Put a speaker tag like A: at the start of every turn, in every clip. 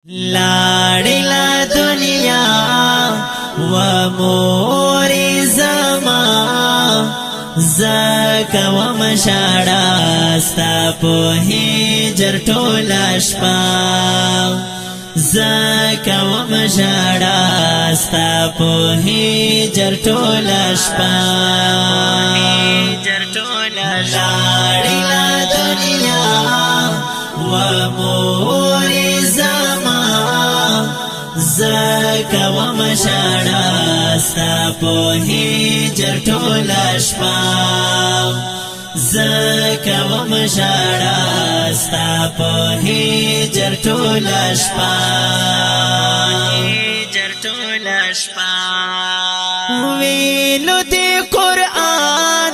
A: لاړې لا دنیا و مور زما زکه و مشاړه ستا په هجر ټوله شپه زکه و مشاړه ستا په هجر ټوله شپه لاړې لا دنیا و مور زما زکه و مشاړه ستا په هجر ټوله شپه زکه و مشاړه ستا په هجر ټوله شپه ویلو دی قرآن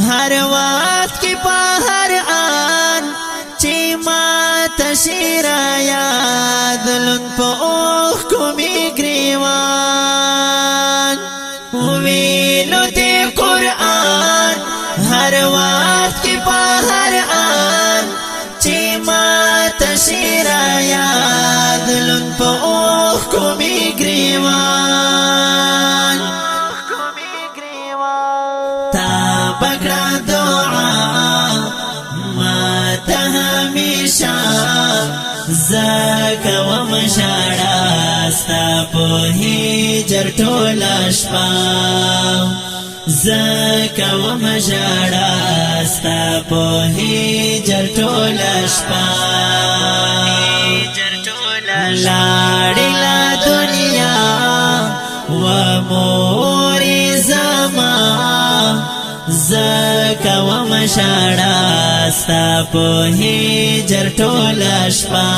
A: هر وخت کی په هر آن چې ما تشیر یاد لون په اوخ کومي گریوان ویلو دی قرآن هر وخت کی په هر آن چې ما تشیر یاد لون په اوخ کومي گریوان تا بگرا دعا ما تا ہمیشہ زکه و مشاړه ستا په هجر ټوله شپه زکه و مشاړه ستا په هجر ټوله شپه لاړې لا دنیا و مور زما زکه و مشاړه ستا په هجر ټوله شپه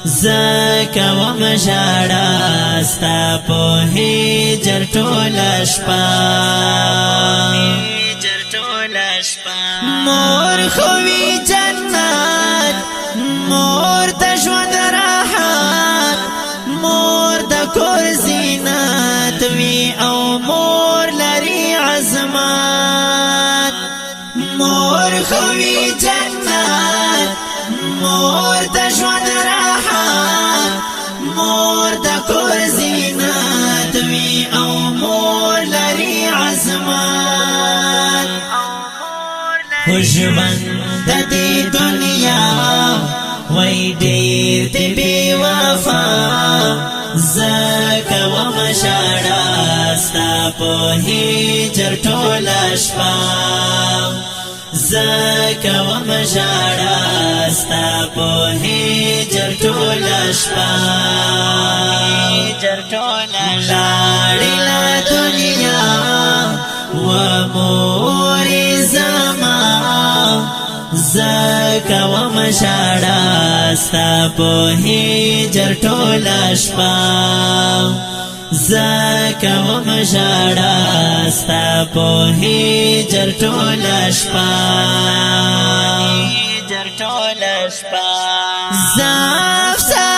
A: زکه و مشاړه ستا په هجر ټوله شپه مور خوي جنت مور د ژوند راحت مور د کور زینت وی او مور لري عظمت مور خوي جنت مور د ژوند راحت مور د کور زینت وی او مور لري عظمت خوشبند د دې دنیا وای ډېر دې بې وفا زکه و مشاړه ستا په هجر ټوله شپه زکه و مشاړه ستا په هجر ټوله شپه لاړې لا دنیا و مور زما زکه و مشاړه ستا په هجر ټوله شپه زکه و مشاړه ستا په هجر ټوله شپه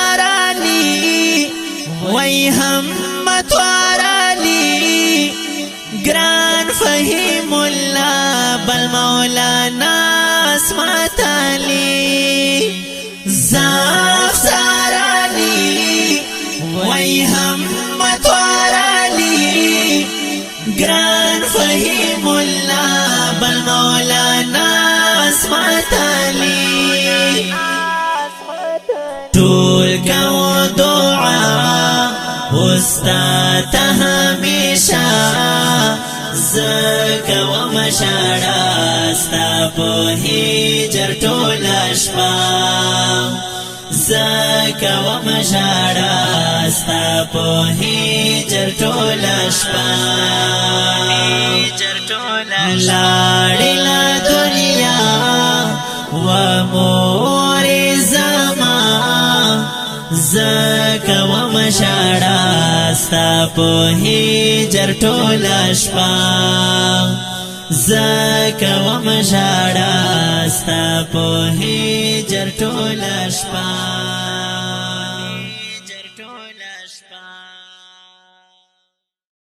A: زافسرانی وی همت وارانی گران فهیم الله بل مولانا اسمت علی زافسرانی وی همت وارانی گران فهیم الله بل مولانا اسمت علی ټول کو دعا استاد همیشه زکه و مشاړه ستا په هجر ټوله شپه زکه و مشاړه ستا په هجر ټوله شپه لاړې لا دنیا و مور زما زکه و مشاړه ستا په هجر ټوله شپه زکه و مشاړه ستا په هجر ټوله شپه